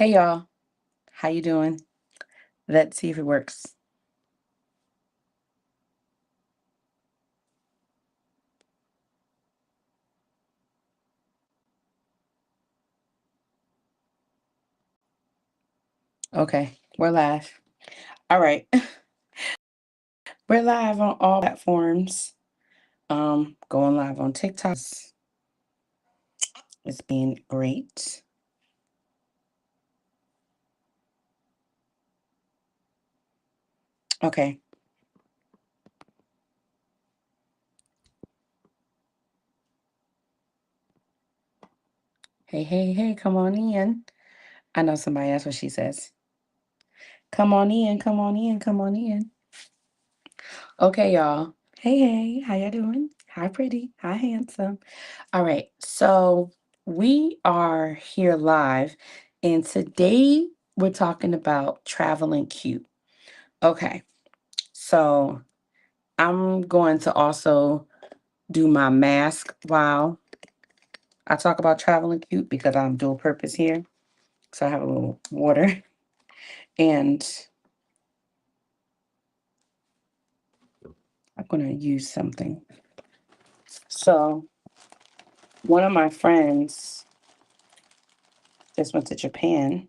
Hey y'all, how you doing? Let's see if it works. Okay, we're live. All right. We're live on all platforms. Going live on TikTok. It's been great. Okay. Hey, hey, hey, come on in. I know somebody, that's what she says. Come on in, come on in, come on in. Okay, y'all. Hey, hey, how y'all doing? Hi, pretty. Hi, handsome. All right, so we are here live, and today we're talking about traveling cute. Okay, so I'm going to also do my mask while I talk about traveling cute because I'm dual purpose here. So I have a little water and I'm going to use something. So one of my friends just went to Japan,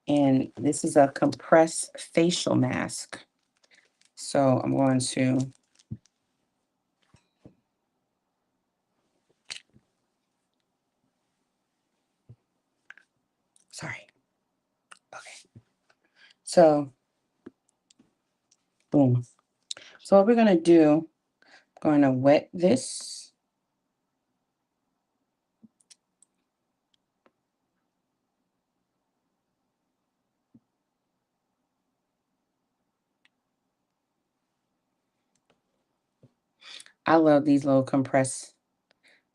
and this is a compressed facial mask. So I'm going to, sorry. Okay. So, boom. So what we're going to do, going to wet this. I love these little compressed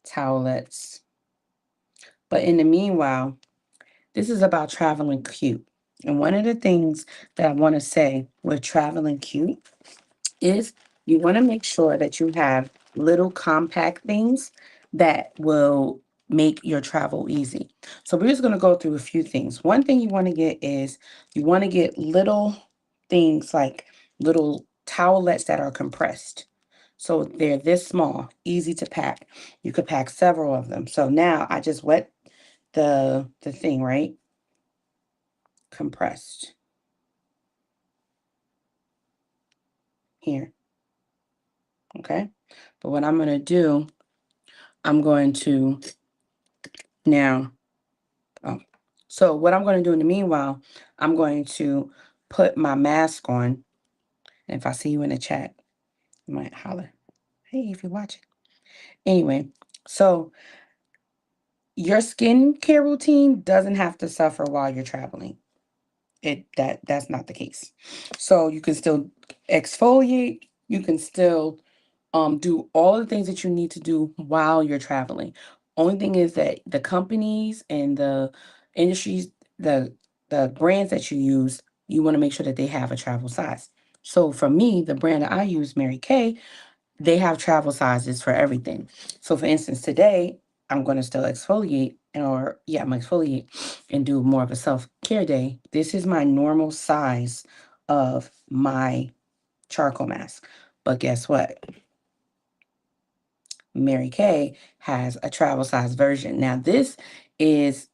towelettes. But in the meanwhile, this is about traveling cute. And one of the things that I want to say with traveling cute is you want to make sure that you have little compact things that will make your travel easy. So we're just going to go through a few things. One thing you want to get is you want to get little things like little towelettes that are compressed. So they're this small, easy to pack. You could pack several of them. So now I just wet the thing, right? Compressed here. Okay. But what I'm going to do, I'm going to now, oh, so what I'm going to do in the meanwhile, I'm going to put my mask on. And if I see you in the chat, you might holler. Hey, if you're watching. Anyway, so your skincare routine doesn't have to suffer while you're traveling. That's not the case. So you can still exfoliate, you can still do all the things that you need to do while you're traveling. Only thing is that the companies and the industries, the the brands that you use, you want to make sure that they have a travel size. So for me, the brand that I use, Mary Kay, they have travel sizes for everything. So for instance, today I'm going to still exfoliate, or yeah, I'm gonna exfoliate and do more of a self-care day. This is my normal size of my charcoal mask. But guess what? Mary Kay has a travel size version. Now, this is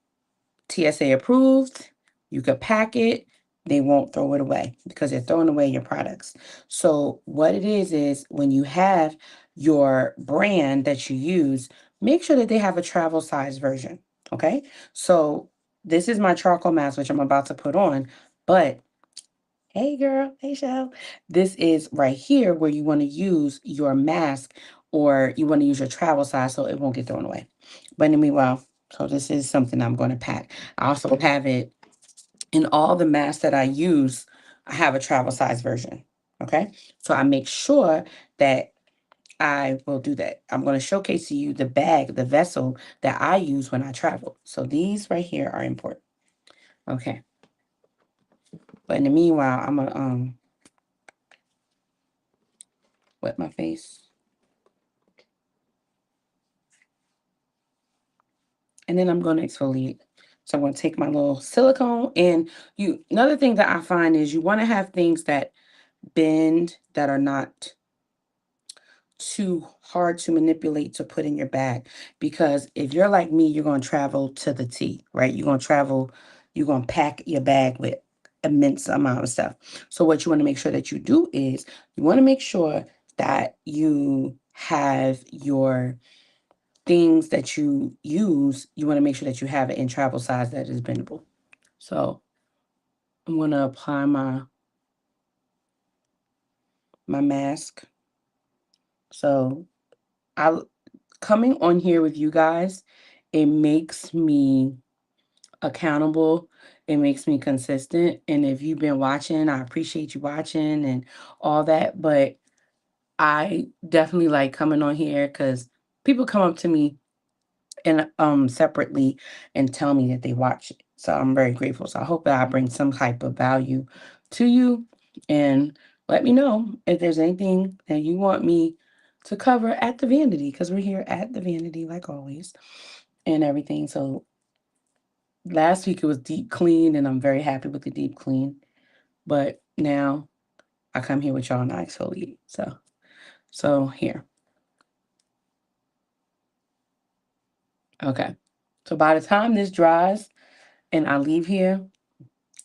TSA approved. You could pack it. They won't throw it away because they're throwing away your products. So, what it is when you have your brand that you use, make sure that they have a travel size version. Okay. So, this is my charcoal mask, which I'm about to put on. But hey, girl. Hey, Shell. This is right here where you want to use your mask or you want to use your travel size so it won't get thrown away. But in the meanwhile, so this is something I'm going to pack. I also have it in all the masks that I use. I have a travel size version. Okay. So I make sure that I will do that. I'm going to showcase to you the bag, the vessel that I use when I travel. So these right here are important. Okay. But in the meanwhile, I'm going to wet my face. And then I'm going to exfoliate. So I'm going to take my little silicone, and another thing that I find is you want to have things that bend, that are not too hard to manipulate to put in your bag. Because if you're like me, you're going to travel to the T, right? You're going to pack your bag with immense amount of stuff. So what you want to make sure that you do is you want to make sure that you have your things that you use, you want to make sure that you have it in travel size that is bendable. So I'm going to apply my mask. So I coming on here with you guys, it makes me accountable. It makes me consistent. And if you've been watching, I appreciate you watching and all that. But I definitely like coming on here because people come up to me and separately and tell me that they watch it. So I'm very grateful. So I hope that I bring some type of value to you, and let me know if there's anything that you want me to cover at the Vanity, because we're here at the Vanity like always and everything. So last week it was deep clean, and I'm very happy with the deep clean. But now I come here with y'all and I exfoliate. So here. Okay. So by the time this dries and I leave here,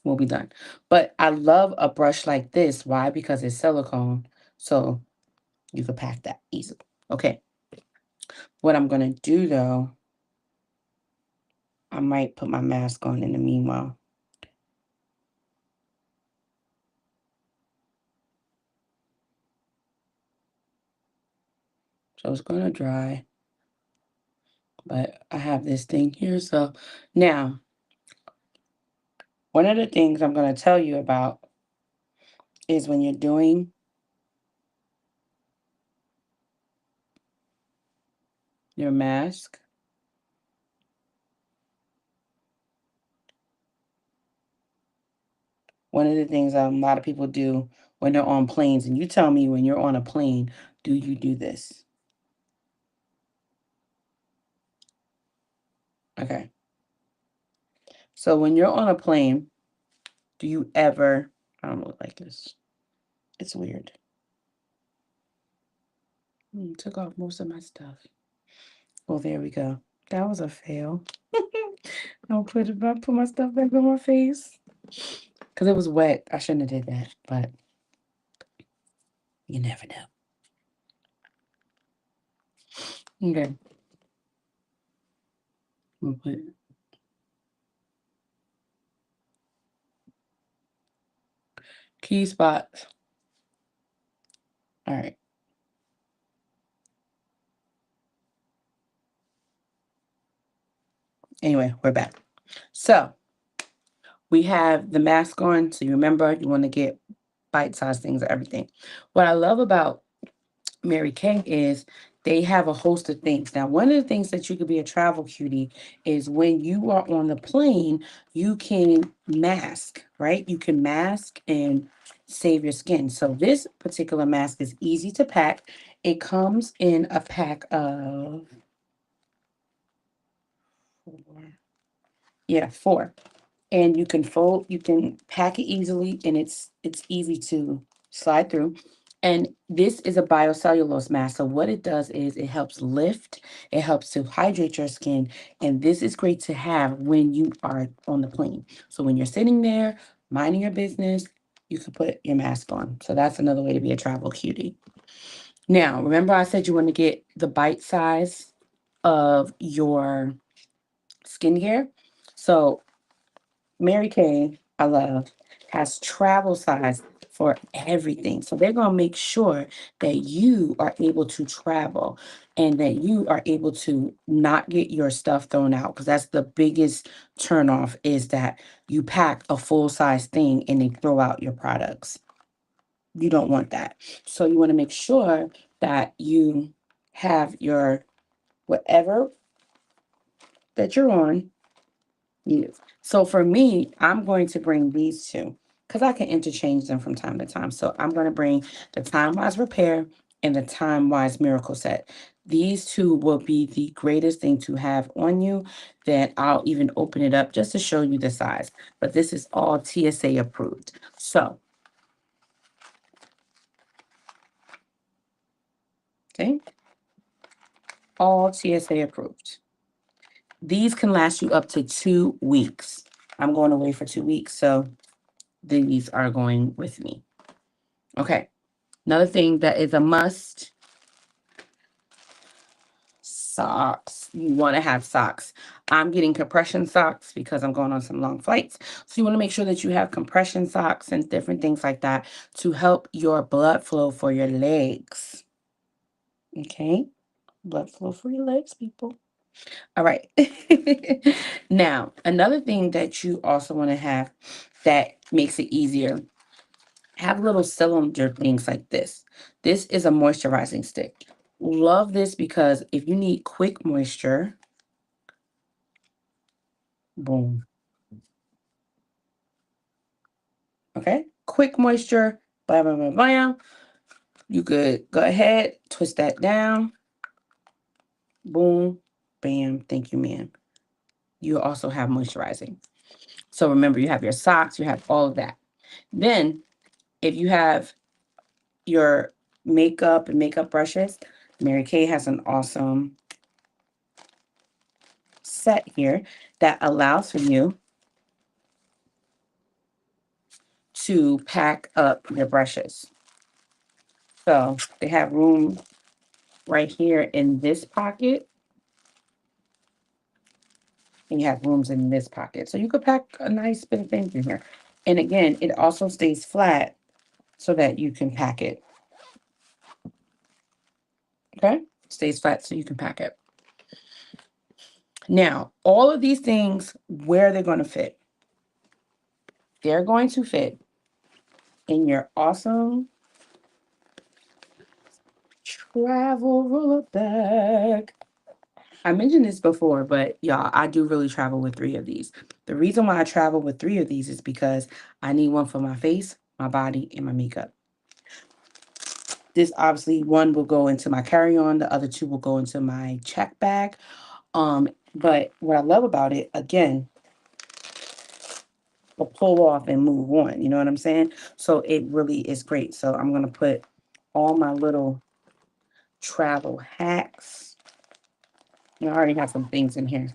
we'll be done. But I love a brush like this. Why? Because it's silicone. So you can pack that easily. Okay. What I'm going to do though, I might put my mask on in the meanwhile. So it's going to dry. But I have this thing here. So now, one of the things I'm going to tell you about is when you're doing your mask, one of the things a lot of people do when they're on planes, and you tell me when you're on a plane, do you do this? Okay. So when you're on a plane, do you ever, I don't look like this. It's weird. Took off most of my stuff. Well, there we go. That was a fail. I put my stuff back on my face because it was wet. I shouldn't have did that, but you never know. Okay. We'll put key spots. All right. Anyway, we're back. So we have the mask on. So you remember you want to get bite-sized things or everything. What I love about Mary Kay is they have a host of things. Now, one of the things that you could be a travel cutie is when you are on the plane, you can mask, right? You can mask and save your skin. So this particular mask is easy to pack. It comes in a pack of four. Yeah, four. And you can pack it easily, and it's easy to slide through. And this is a biocellulose mask. So what it does is it helps lift, it helps to hydrate your skin, and this is great to have when you are on the plane. So when you're sitting there minding your business, you can put your mask on. So that's another way to be a travel cutie. Now, remember I said you want to get the bite size of your skincare. So Mary Kay, I love, has travel size for everything. So they're going to make sure that you are able to travel and that you are able to not get your stuff thrown out, because that's the biggest turnoff, is that you pack a full size thing and they throw out your products. You don't want that. So you want to make sure that you have your whatever that you're on. Yes. So for me, I'm going to bring these two because I can interchange them from time to time. So I'm going to bring the Time Wise Repair and the Time Wise Miracle Set. These two will be the greatest thing to have on you. That I'll even open it up just to show you the size. But this is all TSA approved. So, okay, all TSA approved. These can last you up to 2 weeks. I'm going away for 2 weeks, so these are going with me. Okay. Another thing that is a must, socks. You want to have socks. I'm getting compression socks because I'm going on some long flights. So you want to make sure that you have compression socks and different things like that to help your blood flow for your legs. Okay? Blood flow for your legs, people. All right. Now, another thing that you also want to have that makes it easier, have little cylinder things like this. This is a moisturizing stick. Love this because if you need quick moisture, boom. Okay. Quick moisture, blah, blah, blah, blah. You could go ahead, twist that down. Boom, bam. Thank you, ma'am. You also have moisturizing. So remember, you have your socks, you have all of that. Then, if you have your makeup and makeup brushes, Mary Kay has an awesome set here that allows for you to pack up your brushes. So they have room right here in this pocket, and you have rooms in this pocket. So you could pack a nice bit of things in here. And again, it also stays flat so that you can pack it. Okay? Stays flat so you can pack it. Now, all of these things, where they're going to fit. They're going to fit in your awesome travel roller bag. I mentioned this before, but y'all, I do really travel with 3 of these. The reason why I travel with 3 of these is because I need one for my face, my body, and my makeup. This obviously one will go into my carry-on, the other 2 will go into my check bag. But what I love about it, again, will pull off and move on. You know what I'm saying? So it really is great. So I'm gonna put all my little travel hacks. I already have some things in here.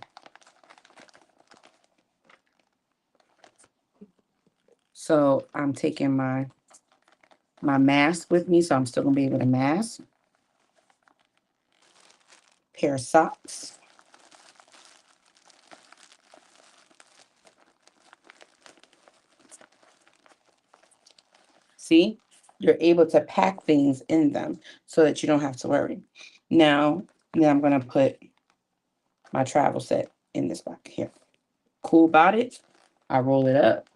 So I'm taking my mask with me, so I'm still gonna be able to mask. Pair of socks. See, you're able to pack things in them so that you don't have to worry. Now, then I'm gonna put my travel set in this pocket here. Cool about it. I roll it up.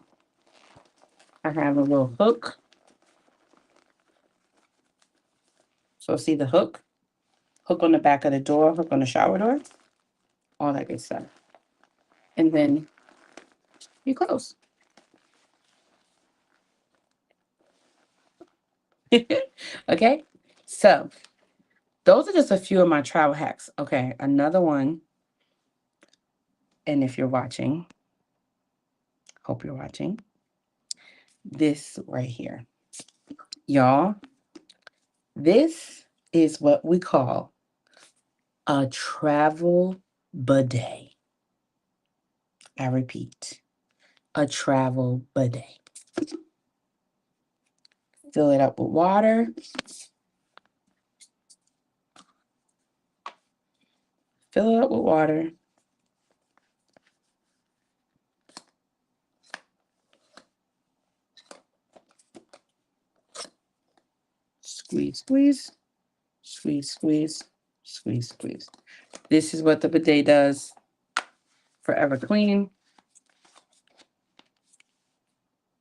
I have a little hook. So see the hook? Hook on the back of the door, hook on the shower door, all that good stuff. And then you close. Okay? So those are just a few of my travel hacks. Okay, another one. And if you're watching, hope you're watching. This right here. Y'all, this is what we call a travel bidet. I repeat, a travel bidet. Fill it up with water. Fill it up with water. Squeeze, squeeze, squeeze, squeeze, squeeze, squeeze. This is what the bidet does. Forever clean.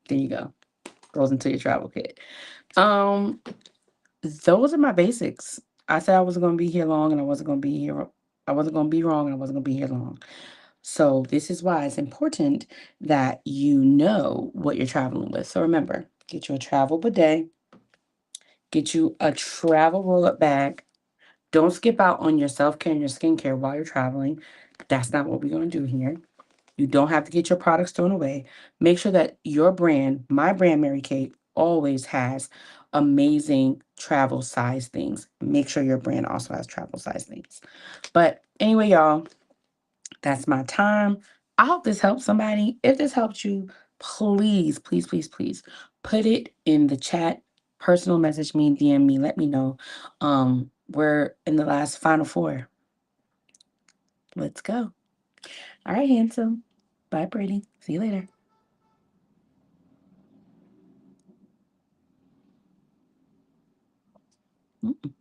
There you go. Goes into your travel kit. Those are my basics. I said I wasn't gonna be here long and I wasn't gonna be here. I wasn't gonna be wrong and I wasn't gonna be here long. So this is why it's important that you know what you're traveling with. So remember, get you a travel bidet, Get you a travel roll-up bag. Don't skip out on your self-care and your skincare while you're traveling. That's not what we're going to do here. You don't have to get your products thrown away. Make sure that your brand, my brand, Mary Kate, always has amazing travel size things. Make sure your brand also has travel size things. But anyway, y'all, that's my time. I hope this helps somebody. If this helped you, please, please, please, please put it in the chat. Personal message me, DM me, let me know. We're in the last final four. Let's go. All right, handsome. Bye, pretty. See you later. Mm-mm.